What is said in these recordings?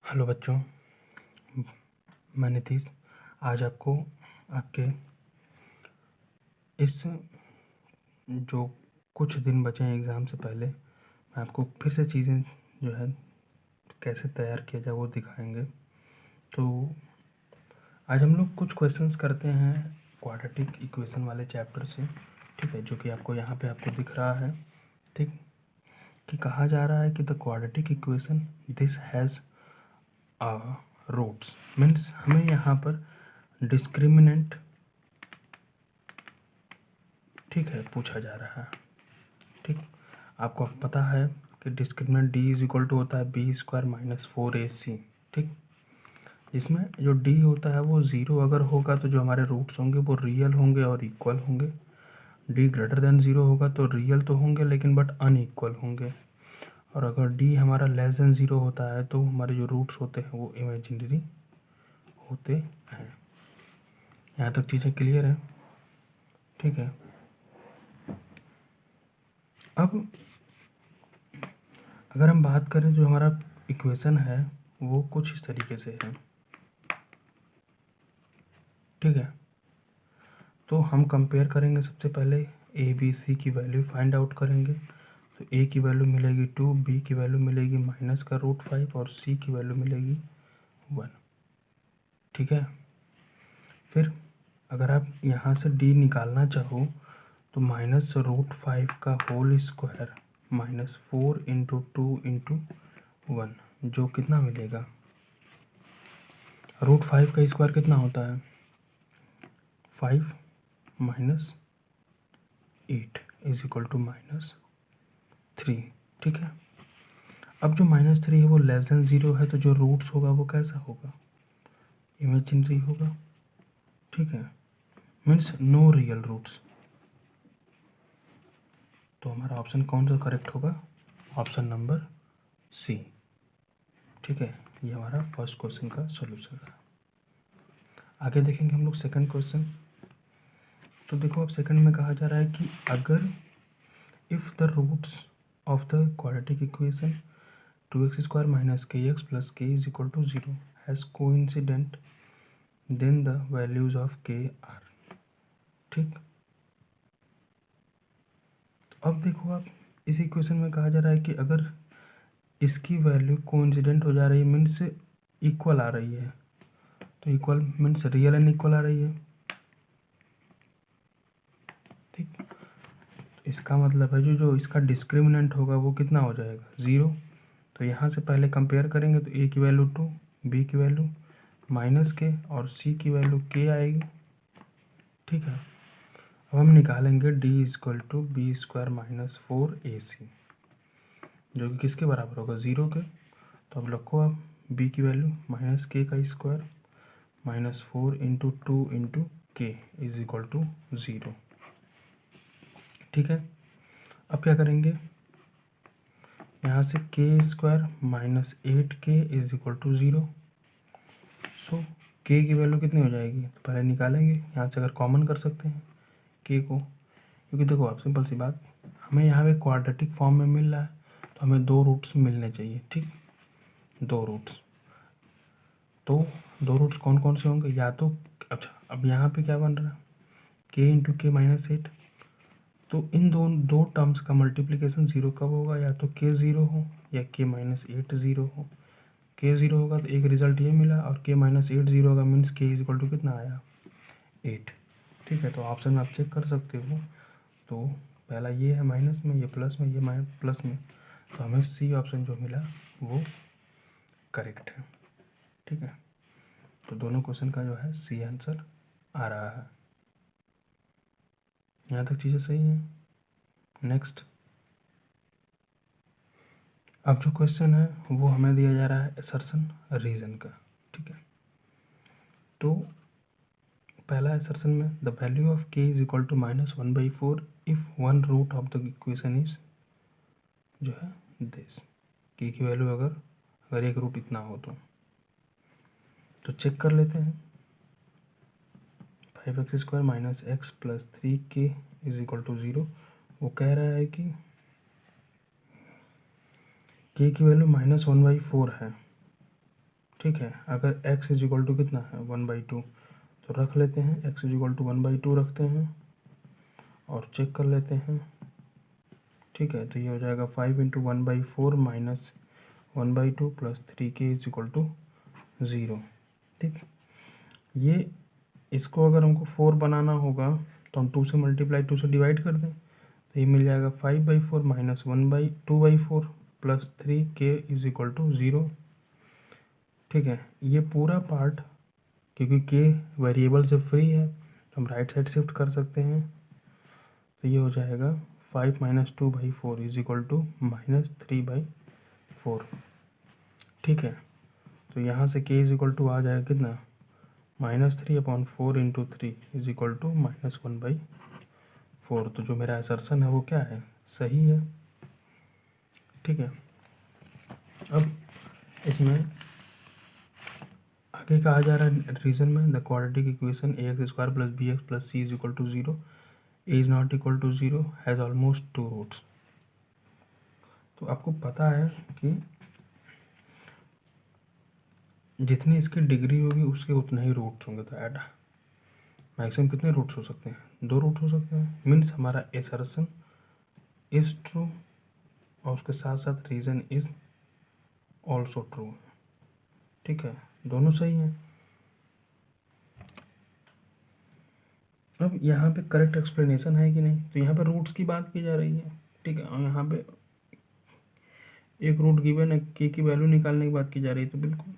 Hello बच्चों, मैं नीतीश। आज आपको आपके इस जो कुछ दिन बचे हैं एग्ज़ाम से पहले, मैं आपको फिर से चीज़ें जो है कैसे तैयार किया जाए वो दिखाएंगे। तो आज हम लोग कुछ क्वेश्चंस करते हैं क्वाड्रेटिक इक्वेशन वाले चैप्टर से, ठीक है, जो कि आपको यहाँ पे आपको दिख रहा है, ठीक, कि कहा जा रहा है कि the quadratic equation this has roots. Means हमें यहाँ पर डिस्क्रिमिनेंट, ठीक है, पूछा जा रहा है। ठीक, आपको पता है कि discriminant D is equal to होता है बी स्क्वायर माइनस 4ac। ठीक, जिसमें जो डी होता है वो ज़ीरो अगर होगा तो जो हमारे रूट्स होंगे वो रियल होंगे और इक्वल होंगे। डी ग्रेटर देन ज़ीरो होगा तो रियल तो होंगे लेकिन बट अनइक्वल होंगे। और अगर डी हमारा लेस देन ज़ीरो होता है तो हमारे जो रूट्स होते हैं वो इमेजिनरी होते हैं। यहाँ तक चीज़ें क्लियर है? ठीक है। अब अगर हम बात करें जो हमारा इक्वेशन है वो कुछ इस तरीके से है, ठीक है। तो हम कंपेयर करेंगे, सबसे पहले ए बी सी की वैल्यू फाइंड आउट करेंगे। तो ए की वैल्यू मिलेगी 2, बी की वैल्यू मिलेगी -√5 और सी की वैल्यू मिलेगी 1, ठीक है। फिर अगर आप यहाँ से डी निकालना चाहो तो -√5 का होल स्क्वायर -4 × 2 × 1, जो कितना मिलेगा, √5 का स्क्वायर कितना होता है 5 - 8 इज इक्वल टू -3, ठीक है। अब जो -3 है वो लेस देन ज़ीरो है तो जो रूट्स होगा वो कैसा होगा, इमेजिनरी होगा, ठीक है। Means no real roots. तो हमारा ऑप्शन कौन सा करेक्ट होगा, ऑप्शन नंबर सी, ठीक है। ये हमारा फर्स्ट क्वेश्चन का सॉल्यूशन है। आगे देखेंगे हम लोग सेकंड क्वेश्चन। तो देखो अब सेकंड में कहा जा रहा है कि अगर if the roots of the quadratic equation 2x² - kx + k is equal to 0 has coincident then the values of k are, ठीक। तो अब देखो आप इस इक्वेशन में कहा जा रहा है कि अगर इसकी वैल्यू कोइंसिडेंट हो जा रही है मीन्स इक्वल आ रही है, तो equal means real and equal आ रही है, ठीक। इसका मतलब है जो इसका डिस्क्रिमिनेंट होगा वो कितना हो जाएगा, 0। तो यहाँ से पहले कंपेयर करेंगे तो ए की वैल्यू 2, बी की वैल्यू -k और सी की वैल्यू k आएगी, ठीक है। अब हम निकालेंगे d = b² - 4ac, जो कि किसके बराबर होगा, 0 के। तो अब रखो आप b की वैल्यू -k का square -4 × 2 × k is equal to 0, ठीक है। अब क्या करेंगे, यहाँ से k² - 8k is equal to 0। So k की वैल्यू कितनी हो जाएगी, तो पहले निकालेंगे, यहाँ से अगर कॉमन कर सकते हैं k को, क्योंकि देखो आप सिंपल सी बात, हमें यहाँ पे क्वाड्रेटिक फॉर्म में मिल रहा है तो हमें दो रूट्स मिलने चाहिए, ठीक, दो रूट्स। तो दो रूट्स कौन कौन से होंगे, या तो अच्छा अब यहाँ पे क्या बन रहा है k × k - 8, तो इन दो टर्म्स का मल्टीप्लिकेशन 0 कब होगा, या तो k 0 हो या k - 8 0 हो। k 0 होगा तो एक रिजल्ट ये मिला और k - 8 0 होगा means k is equal to कितना आया, 8, ठीक है। तो ऑप्शन में आप चेक कर सकते हो, तो पहला ये है माइनस में, ये प्लस में, ये प्लस में, तो हमें सी ऑप्शन जो मिला वो करेक्ट है, ठीक है। तो दोनों क्वेश्चन का जो है सी आंसर आ रहा है। यहाँ तक चीज़ें सही हैं। नेक्स्ट, अब जो क्वेश्चन है वो हमें दिया जा रहा है असर्शन रीजन का, ठीक है। तो पहला असर्शन में the value of k is equal to -1/4 if one root of the equation is, जो है दिस, k की वैल्यू अगर एक रूट इतना हो तो चेक कर लेते हैं। 5x² - x + 3k is equal to 0, वो कह रहा है कि k की वैल्यू -1/4 है, ठीक है। अगर x इज इक्वल टू कितना है 1/2, तो रख लेते हैं x इज इक्वल टू 1/2 रखते हैं और चेक कर लेते हैं। ठीक है, तो ये हो जाएगा 5 into 1/4 minus 1/2 plus 3k is equal to 0। ठीक, ये इसको अगर हमको 4 बनाना होगा तो हम 2 से मल्टीप्लाई 2 से डिवाइड कर दें, तो ये मिल जाएगा 5/4 minus 1/2/4 plus 3k is equal to 0। ठीक है, ये पूरा पार्ट क्योंकि k वेरिएबल से फ्री है तो हम राइट साइड शिफ्ट कर सकते हैं, तो ये हो जाएगा 5 minus 2/4 is equal to minus 3/4। ठीक है, तो यहाँ से k इज इक्वल टू आ जाएगा कितना -3/4 इंटू 3 इज इक्वल टू -1/4। तो जो मेरा असर्शन है वो क्या है, सही है। ठीक है, अब इसमें आगे कहा जा रहा है रीजन में the quadratic equation ax² plus bx plus c is equal to 0 a is not equal to 0 has almost 2 roots. तो आपको पता है कि जितनी इसकी डिग्री होगी उसके उतने ही रूट्स होंगे, तो ऐड मैक्सिमम कितने रूट्स हो सकते हैं, 2 रूट हो सकते हैं। मीन्स हमारा असर्शन इज ट्रू और उसके साथ साथ रीजन इज ऑल्सो ट्रू। ठीक है, दोनों सही हैं। अब यहाँ पे करेक्ट एक्सप्लेनेशन है कि नहीं, तो यहाँ पे रूट्स की बात की जा रही है। ठीक है, और यहाँ पे एक रूट गिवन है, के की वैल्यू निकालने की बात की जा रही है, तो बिल्कुल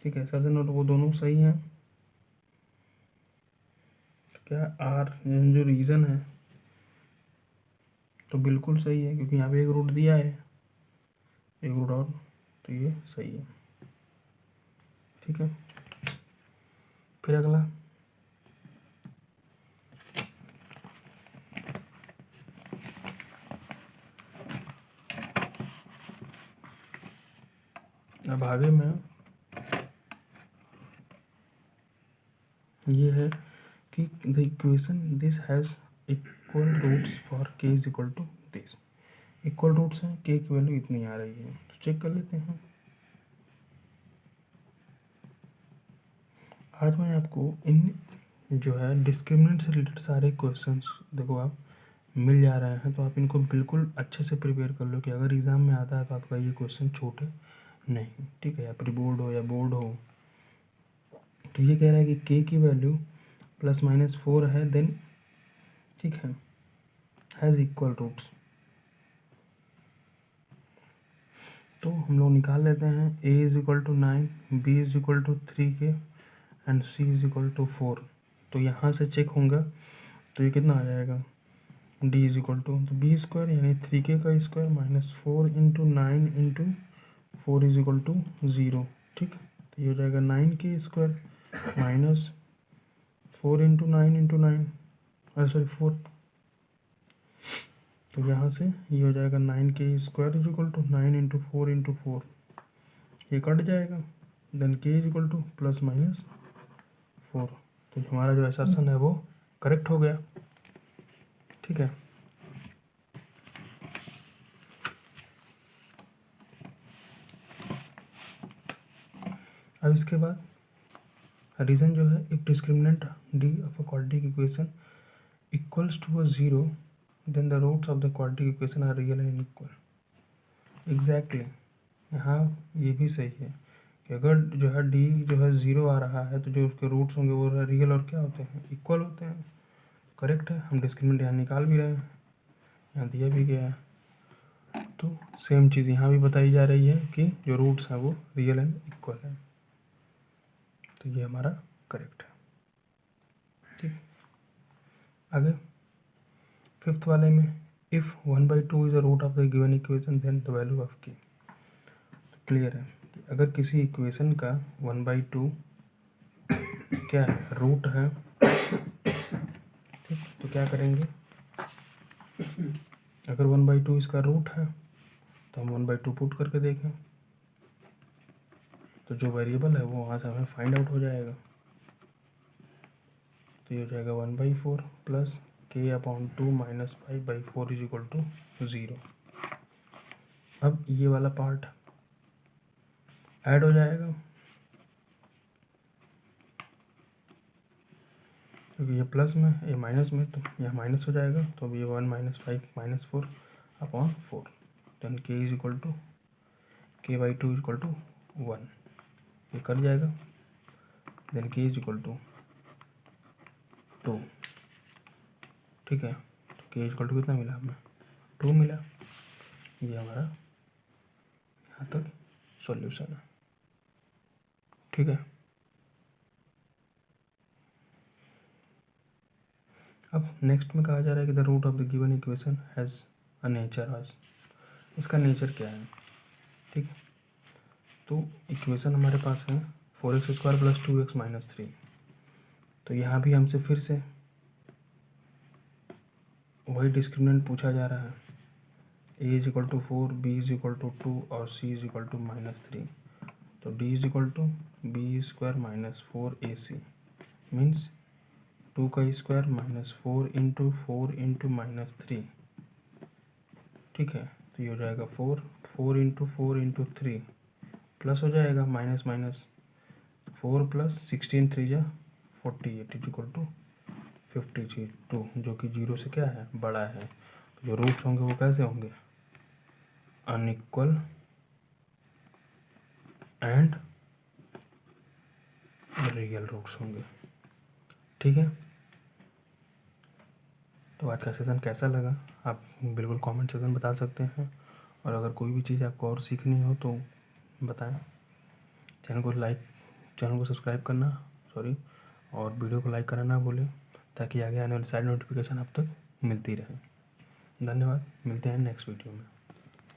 ठीक है, असर्शन और वो दोनों सही हैं। क्या आर जो रीज़न है तो बिल्कुल सही है क्योंकि यहाँ पे एक रूट दिया है, एक रूट और, तो ये सही है। ठीक है, फिर अगला अब आगे में ये है कि the equation this has equal roots for k is equal to this. Equal roots हैं, k की वैल्यू इतनी आ रही है, तो चेक कर लेते हैं। आज मैं आपको इन जो है डिस्क्रिमिनेंट से रिलेटेड सारे क्वेश्चंस देखो आप मिल जा रहे हैं, तो आप इनको बिल्कुल अच्छे से प्रिपेयर कर लो कि अगर एग्ज़ाम में आता है तो आपका ये क्वेश्चन छूटे नहीं। ठीक है, या प्री बोर्ड हो या बोर्ड हो। तो ये कह रहा है कि k की वैल्यू ±4 है, देन ठीक है हैज़ इक्वल रूट्स। तो हम लोग निकाल लेते हैं a is equal to 9, b is equal to 3k and c is equal to 4। तो यहाँ से चेक होगा तो ये कितना आ जाएगा, d इज इक्वल टू तो b स्क्वायर यानी 3k का square minus 4 into 9 into 4 is equal to 0। ठीक, तो ये हो जाएगा 9k square minus 4 into 9 into 9 अरे सॉरी 4। तो यहाँ से ये हो जाएगा 9k square is equal to 9 into 4 into 4, ये कट जाएगा, then k is equal to plus minus 4। तो हमारा जो असर्शन है वो करेक्ट हो गया। ठीक है, अब इसके बाद रीज़न जो है if discriminant d of a quadratic equation equals to 0 then the roots of the quadratic equation are real and equal. Exactly, यहाँ ये भी सही है कि अगर जो है d जो है 0 आ रहा है तो जो उसके रूट्स होंगे वो रियल और क्या होते हैं, इक्वल होते हैं। करेक्ट है, हम डिस्क्रिमिनेंट यहाँ निकाल भी रहे हैं, यहाँ दिया भी गया है। तो सेम चीज़ यहाँ भी बताई जा रही है कि जो रूट्स हैं वो रियल एंड इक्वल है, तो ये हमारा करेक्ट है। ठीक, आगे फिफ्थ वाले में if 1/2 is a root of the given equation then the value of k। तो क्लियर है कि अगर किसी इक्वेशन का 1/2 क्या है, रूट है, ठीक, तो क्या करेंगे, अगर 1/2 इसका रूट है तो हम 1/2 पुट करके देखें, तो जो वेरिएबल है वो वहाँ से हमें फाइंड आउट हो जाएगा। तो ये हो जाएगा 1/4 plus k/2 minus 5/4 is equal to 0। अब ये वाला पार्ट ऐड हो जाएगा, क्योंकि ये प्लस में ये माइनस में, तो यह माइनस हो जाएगा, तो अब ये 1 - 5 - 4 upon 4, then k is equal to k/2 is equal to 1, ये कट जाएगा, then k is equal to 2, ठीक है। तो k इज इक्वल टू कितना मिला हमें, 2 मिला। ये हमारा यहाँ तक सॉल्यूशन है, ठीक है। अब नेक्स्ट में कहा जा रहा है कि the root of the given equation has a nature आज, इसका नेचर क्या है, ठीक। तो इक्वेशन हमारे पास है 4x² + 2x - 3, तो यहाँ भी हमसे फिर से वही डिस्क्रिमिनेंट पूछा जा रहा है, a is equal to 4, b is equal to 2 और c इज इक्वल टू -3, तो d is equal to b² - 4ac means 2 का स्क्वायर -4 × 4 × -3, ठीक है। तो ये हो जाएगा 4 × 4 × 3 प्लस हो जाएगा माइनस 4 + 16 3 × 48 इज इक्वल टू 52, जो कि 0 से क्या है, बड़ा है। तो जो रूट्स होंगे वो कैसे होंगे, अनइक्वल एंड रियल रूट्स होंगे, ठीक है। तो आज का सेशन कैसा लगा आप बिल्कुल कमेंट सेक्शन में बता सकते हैं, और अगर कोई भी चीज़ आपको और सीखनी हो तो बताएं। चैनल को सब्सक्राइब करना और वीडियो को लाइक करना ना भूलें, ताकि आगे आने वाली सारी नोटिफिकेशन आप तक मिलती रहे। धन्यवाद, मिलते हैं नेक्स्ट वीडियो में।